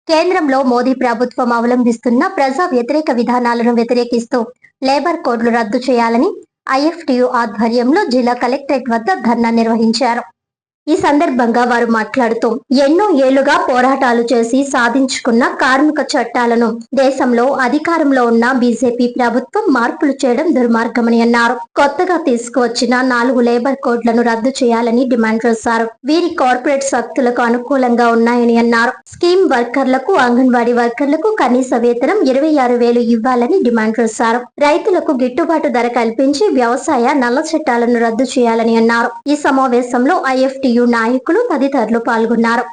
కేంద్రంలో మోదీ ప్రభుత్వం అవలంబిస్తున్న ప్రజా వ్యతిరేక విధానాలను వ్యతిరేకిస్తూ లేబర్ కోడ్లు రద్దు చేయాలని ఐఎఫ్టియు ఆధ్వర్యంలో జిల్లా కలెక్టరేట్ వద్ద ధర్నా నిర్వహించారు. ఈ సందర్భంగా వారు మాట్లాడుతూ ఎన్నో ఏళ్లుగా పోరాటాలు చేసి సాధించుకున్న కార్మిక చట్టాలను దేశంలో అధికారంలో ఉన్న బీజేపీ ప్రభుత్వం మార్పులు చేయడం దుర్మార్గమని అన్నారు. కొత్తగా తీసుకువచ్చిన 4 లేబర్ కోడ్లను రద్దు చేయాలని డిమాండ్ చేశారు. వీరి కార్పొరేట్ శక్తులకు అనుకూలంగా ఉన్నాయని అన్నారు. స్కీమ్ వర్కర్లకు, అంగన్వాడీ వర్కర్లకు కనీస వేతనం 26,000 ఇవ్వాలని డిమాండ్ చేశారు. రైతులకు గిట్టుబాటు ధర కల్పించి వ్యవసాయ నల్ల చట్టాలను రద్దు చేయాలని అన్నారు. ఈ సమావేశంలో ఐఎఫ్టియు నాయకులు తదితరులు పాల్గొన్నారు.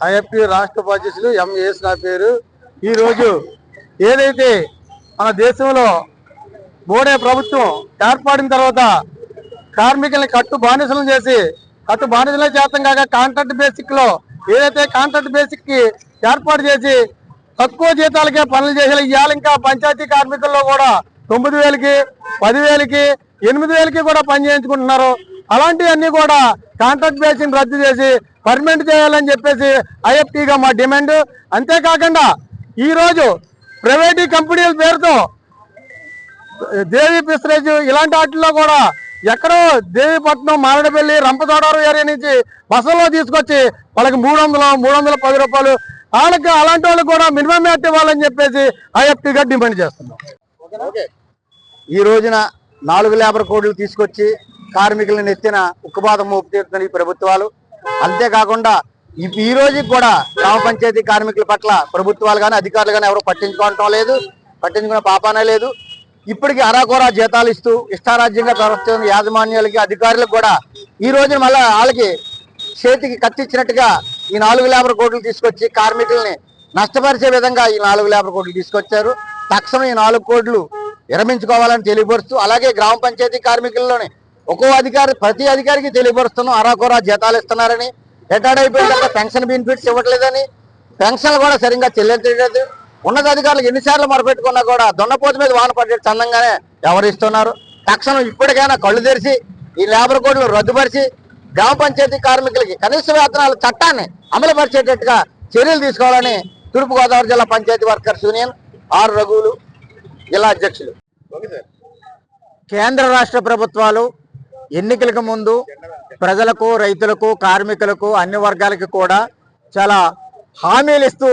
ఐఎఫ్టియు రాష్ట్ర ఉపాధ్యక్షులు ఎంఏఎస్ నా పేరు. ఈరోజు ఏదైతే మన దేశంలో మోడీ ప్రభుత్వం ఏర్పడిన తర్వాత కార్మికుల్ని కట్టు బానిసలను చేసి చేతం కాక కాంట్రాక్ట్ బేసిక్ లో ఏదైతే కాంట్రాక్ట్ బేసిక్ కి ఏర్పాటు చేసి తక్కువ జీతాలకే పనులు చేసేలా ఇవాళ ఇంకా పంచాయతీ కార్మికుల్లో కూడా 9,000కి, 10,000కి, 8,000కి కూడా పని చేయించుకుంటున్నారు. అలాంటివన్నీ కూడా కాంట్రాక్ట్ బేసిక్ రద్దు చేసి పర్మనెంట్ చేయాలని చెప్పేసి ఐఎఫ్టీగా మా డిమాండ్. అంతేకాకుండా ఈరోజు ప్రైవేటీ కంపెనీల పేరుతో దేవి పిస్టరేజ్ ఇలాంటి వాటిల్లో కూడా ఎక్కడో దేవీపట్నం, మారడపల్లి, రంపచోడవరం ఏరియా నుంచి బస్సులో తీసుకొచ్చి వాళ్ళకి 310 రూపాయలు వాళ్ళకి అలాంటి వాళ్ళకి కూడా మినిమం రేట్ ఇవ్వాలని చెప్పేసి ఐఎఫ్టీగా డిమాండ్ చేస్తున్నాం. ఈ రోజున 4 లేబర్ కోడ్లు తీసుకొచ్చి కార్మికులను ఎత్తిన ఉక్కుబాధ మోపుతీరుతున్న ఈ ప్రభుత్వాలు. అంతేకాకుండా ఈ రోజుకి కూడా గ్రామ పంచాయతీ కార్మికుల పట్ల ప్రభుత్వాలు కానీ అధికారులు కానీ ఎవరు పట్టించుకోవటం లేదు, పట్టించుకునే పాపానే లేదు. ఇప్పటికీ అరాకొరా జీతాలు ఇస్తూ ఇష్టారాజ్యంగా ప్రవర్తిస్తున్న యాజమాన్యాలకి, అధికారులకు కూడా ఈ రోజున మళ్ళీ వాళ్ళకి చేతికి కత్తిచ్చినట్టుగా ఈ 4 లేబర్ కోడ్లు తీసుకొచ్చి కార్మికుల్ని నష్టపరిచే విధంగా ఈ 4 లేబర్ కోడ్లు తీసుకొచ్చారు. తక్షణం ఈ 4 కోడ్లు విరమించుకోవాలని తెలియపరుస్తూ, అలాగే గ్రామ పంచాయతీ కార్మికుల్లోని ప్రతి అధికారికి తెలియపరుస్తున్నాం అరాకొరా జీతాలు ఇస్తున్నారని, రిటైర్డ్ అయిపోయిన తర్వాత పెన్షన్ బెనిఫిట్స్ ఇవ్వట్లేదని, పెన్షన్లు కూడా సరిగ్గా చెల్లించలేదు. ఉన్నతాధికారులకు ఎన్నిసార్లు మొరపెట్టుకున్నా కూడా దొన్నపోతు మీద వాన పడ్డట్టు చందంగానే వ్యవహరిస్తున్నారు. తక్షణం ఇప్పటికైనా కళ్ళు తెరిచి ఈ లేబర్ కోడ్లు రద్దుపరిచి గ్రామ పంచాయతీ కార్మికులకి కనీస వేతనాల చట్టాన్ని అమలు పరిచేటట్టుగా చర్యలు తీసుకోవాలని తూర్పుగోదావరి జిల్లా పంచాయతీ వర్కర్స్ యూనియన్ ఆర్ రఘువులు జిల్లా అధ్యక్షులు. కేంద్ర రాష్ట్ర ప్రభుత్వాలు ఎన్నికలకు ముందు ప్రజలకు, రైతులకు, కార్మికులకు, అన్ని వర్గాలకి కూడా చాలా హామీలు ఇస్తూ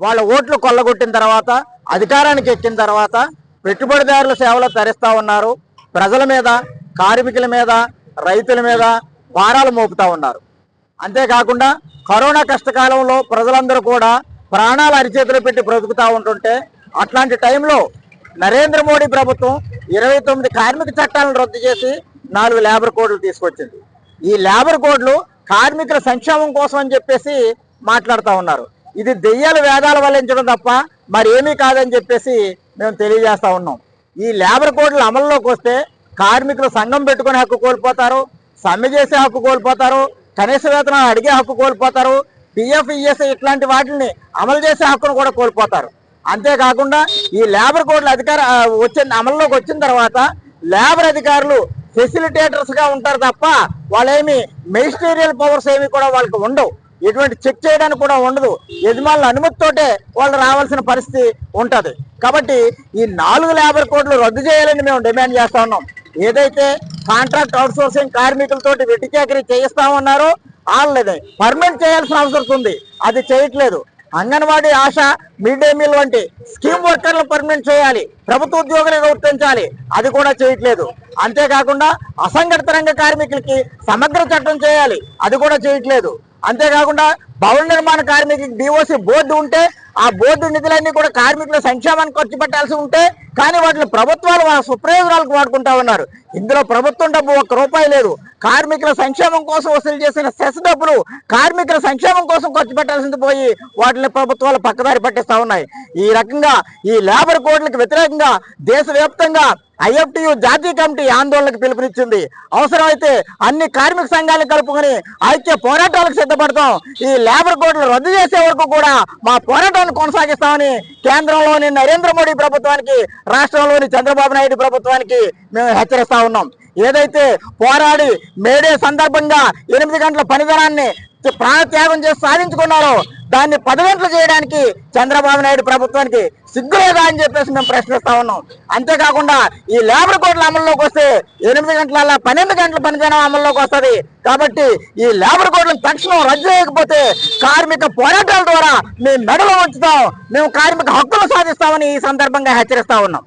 వాళ్ళ ఓట్లు కొల్లగొట్టిన తర్వాత అధికారానికి ఎక్కిన తర్వాత పెట్టుబడిదారుల సేవలు తరిస్తూ ఉన్నారు. ప్రజల మీద, కార్మికుల మీద, రైతుల మీద భారాలు మోపుతా ఉన్నారు. అంతేకాకుండా కరోనా కష్టకాలంలో ప్రజలందరూ కూడా ప్రాణాలు అరిచేతులు పెట్టి బ్రతుకుతూ ఉంటుంటే అట్లాంటి టైంలో నరేంద్ర మోడీ ప్రభుత్వం 29 కార్మిక చట్టాలను రద్దు చేసి 4 లేబర్ కోడ్లు తీసుకొచ్చింది. ఈ లేబర్ కోడ్లు కార్మికుల సంక్షేమం కోసం అని చెప్పేసి మాట్లాడుతూ ఉన్నారు. ఇది దెయ్యాల వేదాలు వల్లించడం తప్ప మరి ఏమీ కాదని చెప్పేసి మేము తెలియజేస్తా ఉన్నాం. ఈ లేబర్ కోడ్లు అమల్లోకి వస్తే కార్మికులు సంఘం పెట్టుకునే హక్కు కోల్పోతారు, సమ్మె చేసే హక్కు కోల్పోతారు, కనీస వేతనాలు అడిగే హక్కు కోల్పోతారు, పిఎఫ్, ఈఎస్ఐ ఇట్లాంటి వాటిని అమలు చేసే హక్కును కూడా కోల్పోతారు. అంతేకాకుండా ఈ లేబర్ కోడ్లు అమల్లోకి వచ్చిన తర్వాత లేబర్ అధికారులు ఫెసిలిటేటర్స్ గా ఉంటారు తప్ప వాళ్ళేమి మెజిస్ట్రేరియల్ పవర్స్ ఏమి కూడా వాళ్ళకి ఉండవు. ఎటువంటి చెక్ చేయడానికి కూడా ఉండదు. యజమానుల అనుమతితోటే వాళ్ళు రావాల్సిన పరిస్థితి ఉంటది. కాబట్టి ఈ 4 లేబర్ కోడ్లు రద్దు చేయాలని మేము డిమాండ్ చేస్తా ఉన్నాం. ఏదైతే కాంట్రాక్ట్ అవుట్సోర్సింగ్ కార్మికులతోటి వెట్టిచాకరీ చేయిస్తా ఉన్నారో వాళ్ళని పర్మనెంట్ చేయాల్సిన అవసరం ఉంది, అది చేయట్లేదు. Anganwadi, ASHA, mid day meal వంటి స్కీమ్ వర్కర్లు పర్మనెంట్ చేయాలి, ప్రభుత్వ ఉద్యోగులుగా గుర్తించాలి, అది కూడా చేయట్లేదు. అంతేకాకుండా అసంఘటిత రంగ కార్మికులకి సమగ్ర చట్టం చేయాలి, అది కూడా చేయట్లేదు. అంతేకాకుండా భవన నిర్మాణ కార్మికులకి డిఓసి బోర్డు ఉంటే ఆ బోర్డు నిధులన్నీ కూడా కార్మికుల సంక్షేమానికి ఖర్చు పెట్టాల్సి ఉంటే కానీ వాటిని ప్రభుత్వాలు వాళ్ళ సుప్రయోజనాలకు వాడుకుంటా ఉన్నారు. ఇందులో ప్రభుత్వం డబ్బు ₹1 లేదు. కార్మికుల సంక్షేమం కోసం వసూలు చేసిన సెస్ డబ్బులు కార్మికుల సంక్షేమం కోసం ఖర్చు పెట్టాల్సింది పోయి వాటిని ప్రభుత్వాలు పక్కదారి పట్టిస్తా ఉన్నాయి. ఈ రకంగా ఈ లేబర్ కోడ్లకు వ్యతిరేకంగా దేశవ్యాప్తంగా IFTU జాతీయ కమిటీ ఆందోళనకు పిలుపునిచ్చింది. అవసరమైతే అన్ని కార్మిక సంఘాలను కలుపుకొని ఐక్య పోరాటాలకు సిద్ధపడతాం. ఈ లేబర్ కోడ్లు రద్దు చేసే వరకు కూడా మా పోరాటాన్ని కొనసాగిస్తామని కేంద్రంలోని నరేంద్ర మోడీ ప్రభుత్వానికి, రాష్ట్రంలోని చంద్రబాబు నాయుడు ప్రభుత్వానికి మేము హెచ్చరిస్తా ఉన్నాం. ఏదైతే పోరాడి మేడే సందర్భంగా 8 గంటల పనిదినాన్ని ప్రాణత్యాగం చేసి సాధించుకున్నారో దాన్ని 10 గంటలు చేయడానికి చంద్రబాబు నాయుడు ప్రభుత్వానికి సిగ్గులేదా అని చెప్పేసి మేము ప్రశ్నిస్తా ఉన్నాం. అంతేకాకుండా ఈ లేబర్ కోడ్ల అమల్లోకి వస్తే 8 గంటల 12 గంటల పనిదినం అమల్లోకి వస్తుంది. కాబట్టి ఈ లేబర్ కోడ్లను తక్షణం రద్దు చేయకపోతే కార్మిక పోరాటాల ద్వారా మేము మెడలు ఉంచుతాం, మేము కార్మిక హక్కులు సాధిస్తామని ఈ సందర్భంగా హెచ్చరిస్తా ఉన్నాం.